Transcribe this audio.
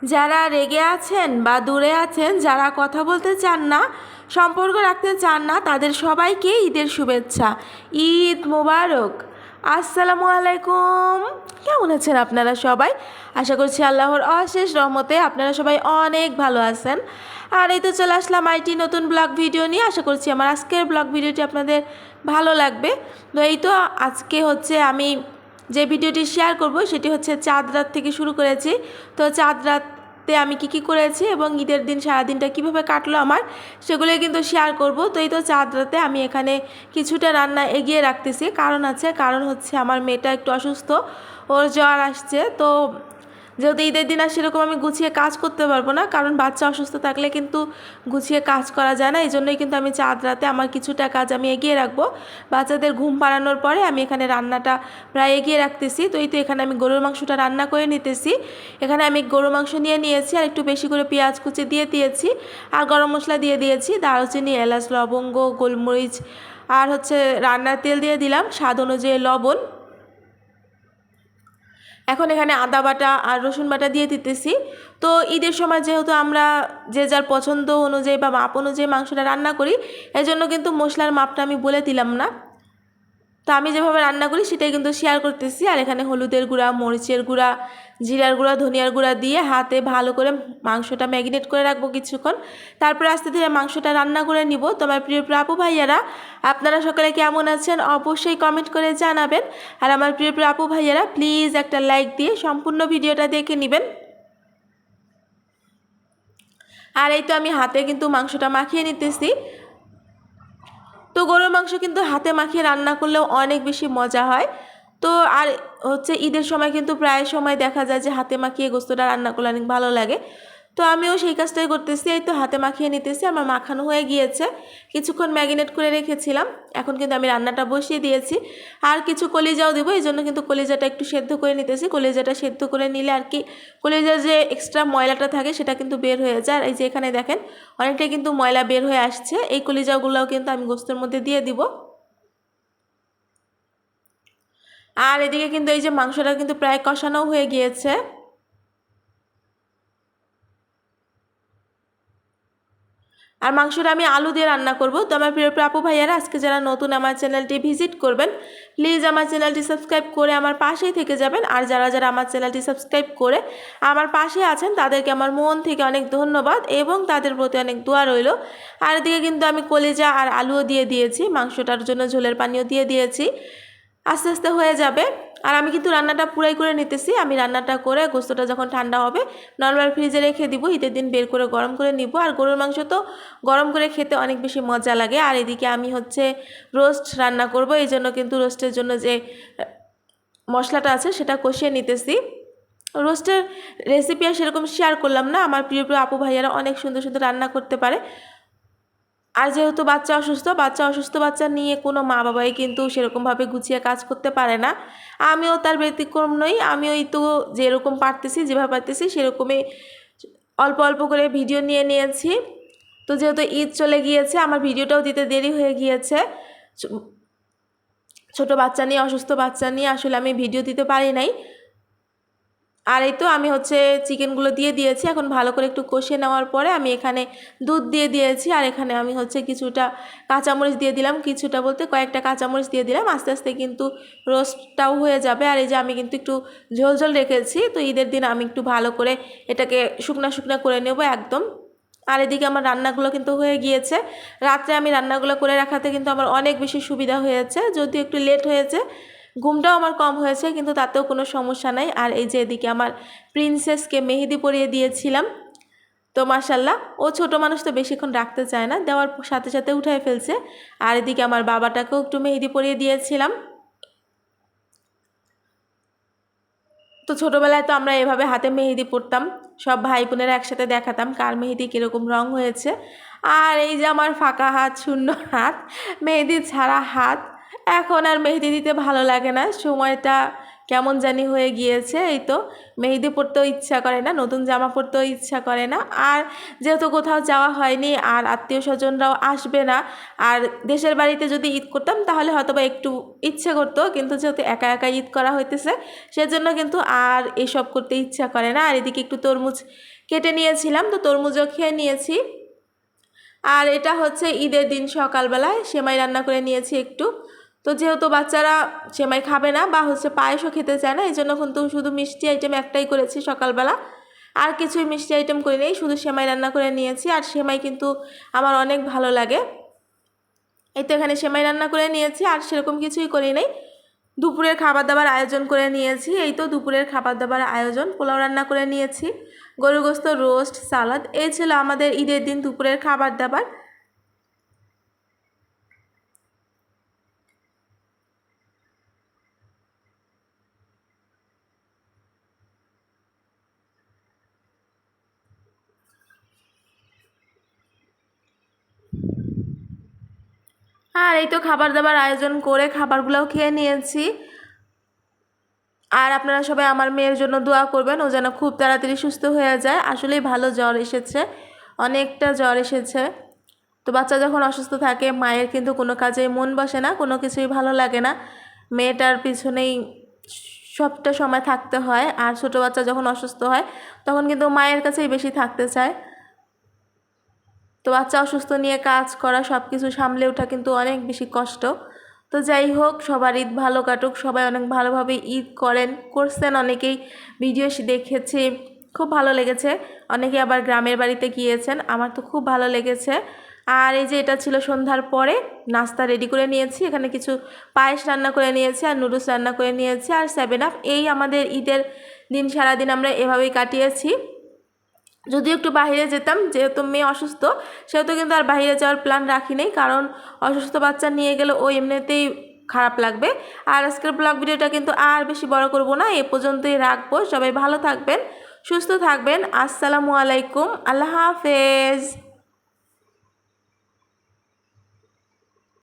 যারা রেগে আছেন বা দূরে আছেন, যারা কথা বলতে চান না, সম্পর্ক রাখতে চান না, তাদের সবাইকে ঈদের শুভেচ্ছা। ঈদ মোবারক। আসসালামু আলাইকুম। কেমন আছেন আপনারা সবাই? আশা করছি আল্লাহর অশেষ রহমতে আপনারা সবাই অনেক ভালো আছেন। আর এই তো চলে আসলাম আইটি নতুন ব্লগ ভিডিও নিয়ে। আশা করছি আমার আজকের ব্লগ ভিডিওটি আপনাদের ভালো লাগবে। তো এই তো আজকে হচ্ছে আমি যে ভিডিওটি শেয়ার করব সেটি হচ্ছে চাঁদ রাত থেকে শুরু করেছি। তো চাঁদ রাতে আমি কি করেছি এবং ঈদের দিন সারাদিনটা কিভাবে কাটলো আমার, সেগুলোই কিন্তু শেয়ার করব। তো এই তো চাঁদ রাতে আমি এখানে কিছুটা রান্না এগিয়ে রাখতেছি, কারণ হচ্ছে আমার মেয়েটা একটু অসুস্থ, ওর জ্বর আসছে। তো যেহেতু ঈদের দিন আর সেরকম আমি গুছিয়ে কাজ করতে পারবো না, কারণ বাচ্চা অসুস্থ থাকলে কিন্তু গুছিয়ে কাজ করা যায় না। এই জন্যই কিন্তু আমি চাঁদ রাতে আমার কিছুটা কাজ আমি এগিয়ে রাখবো। বাচ্চাদের ঘুম পাড়ানোর পরে আমি এখানে রান্নাটা প্রায় এগিয়ে রাখতেছি। তো এই তো এখানে আমি গরুর মাংসটা রান্না করে নিতেছি। এখানে আমি গরুর মাংস নিয়েছি আর একটু বেশি করে পেঁয়াজ কুচি দিয়ে দিয়েছি আর গরম মশলা দিয়ে দিয়েছি, দারুচিনি, এলাচ, লবঙ্গ, গোলমরিচ আর হচ্ছে রান্নার তেল দিয়ে দিলাম, স্বাদ অনুযায়ী লবণ। এখন এখানে আদা বাটা আর রসুন বাটা দিয়ে দিতেছি। তো ঈদের সময় যেহেতু আমরা যে যার পছন্দ অনুযায়ী বা মাপ অনুযায়ী মাংসটা রান্না করি, এজন্য কিন্তু মশলার মাপটা আমি বলে দিলাম না। তো আমি যেভাবে রান্না করি সেটাই কিন্তু শেয়ার করতেছি। আর এখানে হলুদের গুঁড়া, মরিচের গুঁড়া, জিরার গুঁড়া, ধনিয়ার গুঁড়া দিয়ে হাতে ভালো করে মাংসটা ম্যারিনেট করে রাখবো কিছুক্ষণ। তারপরে আস্তে ধীরে মাংসটা রান্না করে নিব। তো আমার প্রিয় প্রিয় আপু ভাইয়ারা, আপনারা সকলে কেমন আছেন অবশ্যই কমেন্ট করে জানাবেন। আর আমার প্রিয় প্রিয় আপু ভাইয়ারা, প্লিজ একটা লাইক দিয়ে সম্পূর্ণ ভিডিওটা দেখে নেবেন। আর এই তো আমি হাতে কিন্তু মাংসটা মাখিয়ে নিতেছি। তো গরুর মাংস কিন্তু হাতে মাখিয়ে রান্না করলেও অনেক বেশি মজা হয়। তো আর হচ্ছে ঈদের সময় কিন্তু প্রায় সময় দেখা যায় যে হাতে মাখিয়ে গোস্তটা রান্না করলে অনেক ভালো লাগে। তো আমিও সেই কাজটাই করতেছি। এই তো হাতে মাখিয়ে নিতেছি, আমার মাখানো হয়ে গিয়েছে। কিছুক্ষণ ম্যারিনেট করে রেখেছিলাম, এখন কিন্তু আমি রান্নাটা বসিয়ে দিয়েছি। আর কিছু কলিজাও দেবো, এই জন্য কিন্তু কলিজাটা একটু সেদ্ধ করে নিতেছি। কলিজাটা সেদ্ধ করে নিলে আর কি কলিজার যে এক্সট্রা ময়লাটা থাকে সেটা কিন্তু বের হয়ে যায়। আর এই যে এখানে দেখেন অনেকটাই কিন্তু ময়লা বের হয়ে আসছে। এই কলিজাগুলোও কিন্তু আমি গোস্তের মধ্যে দিয়ে দিব। আর এদিকে কিন্তু এই যে মাংসটা কিন্তু প্রায় কষানো হয়ে গিয়েছে। আর মাংসটা আমি আলু দিয়ে রান্না করব। তো আমার প্রিয় আপু ভাইয়ারা, আজকে যারা নতুন আমার চ্যানেলটি ভিজিট করবেন, প্লিজ আমার চ্যানেলটি সাবস্ক্রাইব করে আমার পাশেই থেকে যাবেন। আর যারা যারা আমার চ্যানেলটি সাবস্ক্রাইব করে আমার পাশে আছেন, তাদেরকে আমার মন থেকে অনেক ধন্যবাদ এবং তাদের প্রতি অনেক দোয়া রইল। আর এদিকে কিন্তু আমি কলিজা আর আলুও দিয়ে দিয়েছি, মাংসটার জন্য ঝোলের পানিও দিয়ে দিয়েছি। আস্তে আস্তে হয়ে যাবে। আর আমি কিন্তু রান্নাটা পুরাই করে নিতেছি। আমি রান্নাটা করে গোস্তটা যখন ঠান্ডা হবে নর্মাল ফ্রিজে রেখে দিব, ঈদের দিন বের করে গরম করে নিব। আর গরুর মাংস তো গরম করে খেতে অনেক বেশি মজা লাগে। আর এদিকে আমি হচ্ছে রোস্ট রান্না করব, এই জন্য কিন্তু রোস্টের জন্য যে মশলাটা আছে সেটা কষিয়ে নিতেছি। রোস্টের রেসিপি আর সেরকম শেয়ার করলাম না, আমার প্রিয় প্রিয় আপু ভাইয়ারা অনেক সুন্দর সুন্দর রান্না করতে পারে। আর যেহেতু বাচ্চা অসুস্থ বাচ্চা নিয়ে কোনো মা বাবাই কিন্তু সেরকমভাবে গুছিয়ে কাজ করতে পারে না। আমিও তার ব্যতিক্রম নই। আমিও তো যেরকম পারতেছি, যেভাবে পারতেছি সেরকমই অল্প অল্প করে ভিডিও নিয়েছি। তো যেহেতু ঈদ চলে গিয়েছে, আমার ভিডিওটাও দিতে দেরি হয়ে গিয়েছে। ছোট বাচ্চা নিয়ে, অসুস্থ বাচ্চা নিয়ে আসলে আমি ভিডিও দিতে পারি নাই। আর এই তো আমি হচ্ছে চিকেনগুলো দিয়ে দিয়েছি। এখন ভালো করে একটু কষিয়ে নেওয়ার পরে আমি এখানে দুধ দিয়ে দিয়েছি। আর এখানে আমি হচ্ছে কিছুটা কাঁচামরিচ দিয়ে দিলাম, কিছুটা বলতে কয়েকটা কাঁচামরিচ দিয়ে দিলাম। আস্তে আস্তে কিন্তু রোস্টটাও হয়ে যাবে। আর এই যে আমি কিন্তু একটু ঝোল ঝোল রেখেছি, তো ঈদের দিন আমি একটু ভালো করে এটাকে শুকনা শুকনা করে নেব একদম। আর এদিকে আমার রান্নাগুলো কিন্তু হয়ে গিয়েছে। রাত্রে আমি রান্নাগুলো করে রাখাতে কিন্তু আমার অনেক বেশি সুবিধা হয়েছে, যদিও একটু লেট হয়েছে, ঘুমটাও আমার কম হয়েছে, কিন্তু তাতেও কোনো সমস্যা নাই। আর এই যে এদিকে আমার প্রিন্সেসকে মেহেদি পরিয়ে দিয়েছিলাম। তো মাশাল্লাহ, ও ছোট মানুষ তো বেশিক্ষণ রাখতে চায় না, দেওয়ার সাথে সাথে উঠায় ফেলছে। আর এদিকে আমার বাবাটাকেও একটু মেহেদি পরিয়ে দিয়েছিলাম। তো ছোটোবেলায় তো আমরা এভাবে হাতে মেহেদি পরতাম, সব ভাই বোনেরা একসাথে দেখাতাম কার মেহেদি কীরকম রং হয়েছে। আর এই যে আমার ফাঁকা হাত, শূন্য হাত, মেহেদি ছাড়া হাত, এখন আর মেহেদি দিতে ভালো লাগে না। সময়টা কেমন জানি হয়ে গিয়েছে। এই তো মেহেদি পরতেও ইচ্ছা করে না, নতুন জামা পরতেও ইচ্ছা করে না। আর যেহেতু কোথাও যাওয়া হয়নি আর আত্মীয় স্বজনরাও আসবে না, আর দেশের বাড়িতে যদি ঈদ করতাম তাহলে হয়তো বা একটু ইচ্ছে করতো, কিন্তু যেহেতু একা একা ঈদ করা হইতেছে সেজন্য কিন্তু আর এসব করতে ইচ্ছা করে না। আর এদিকে একটু তরমুজ কেটে নিয়েছিলাম, তো তরমুজও খেয়ে নিয়েছি। আর এটা হচ্ছে ঈদের দিন সকালবেলায় সেমাই রান্না করে নিয়েছি একটু। তো যেহেতু বাচ্চারা সেমাই খাবে না বা হচ্ছে পায়েসও খেতে চায় না, এই জন্য কিন্তু শুধু মিষ্টি আইটেম একটাই করেছি সকালবেলা, আর কিছুই মিষ্টি আইটেম করি নেই, শুধু সেমাই রান্না করে নিয়েছি। আর সেমাই কিন্তু আমার অনেক ভালো লাগে। এই তো এখানে সেমাই রান্না করে নিয়েছি, আর সেরকম কিছুই করি নাই। দুপুরের খাবার দাবার আয়োজন করে নিয়েছি। এই তো দুপুরের খাবার দাবার আয়োজন, পোলাও রান্না করে নিয়েছি, গরুর গোস্ত, রোস্ট, সালাদ, এই ছিল আমাদের ঈদের দিন দুপুরের খাবার দাবার। আর এই তো খাবার দাবার আয়োজন করে খাবারগুলোও খেয়ে নিয়েছি। আর আপনারা সবাই আমার মেয়ের জন্য দোয়া করবেন, ও যেন খুব তাড়াতাড়ি সুস্থ হয়ে যায়। আসলেই ভালো জ্বর এসেছে, অনেকটা জ্বর এসেছে। তো বাচ্চা যখন অসুস্থ থাকে মায়ের কিন্তু কোনো কাজেই মন বসে না, কোনো কিছুই ভালো লাগে না, মেয়েটার পিছনেই সবটা সময় থাকতে হয়। আর ছোটো বাচ্চা যখন অসুস্থ হয় তখন কিন্তু মায়ের কাছেই বেশি থাকতে চায়। তো বাচ্চা অসুস্থ নিয়ে কাজ করা, সব কিছু সামলে ওঠা কিন্তু অনেক বেশি কষ্ট। তো যাই হোক, সবার ঈদ ভালো কাটুক, সবাই অনেক ভালোভাবে ঈদ করছেন, অনেকেই ভিডিও দেখেছি, খুব ভালো লেগেছে। অনেকে আবার গ্রামের বাড়িতে গিয়েছেন, আমার তো খুব ভালো লেগেছে। আর এই যে এটা ছিল সন্ধ্যার পরে, নাস্তা রেডি করে নিয়েছি, এখানে কিছু পায়েস রান্না করে নিয়েছি আর নুডলস রান্না করে নিয়েছি আর 7 আপ। এই আমাদের ঈদের দিন সারাদিন আমরা এভাবেই কাটিয়েছি। যদিও একটু বাইরে যেতাম, যেহেতু মেয়ে অসুস্থ সেহেতু কিন্তু আর বাইরে যাওয়ার প্ল্যান রাখি নেই, কারণ অসুস্থ বাচ্চা নিয়ে গেলে ও এমনিতেই খারাপ লাগবে। আর আজকের ব্লগ ভিডিওটা কিন্তু আর বেশি বড় করব না, এ পর্যন্তই রাখবো। সবাই ভালো থাকবেন, সুস্থ থাকবেন। আসসালামু আলাইকুম, আল্লাহ হাফেজ।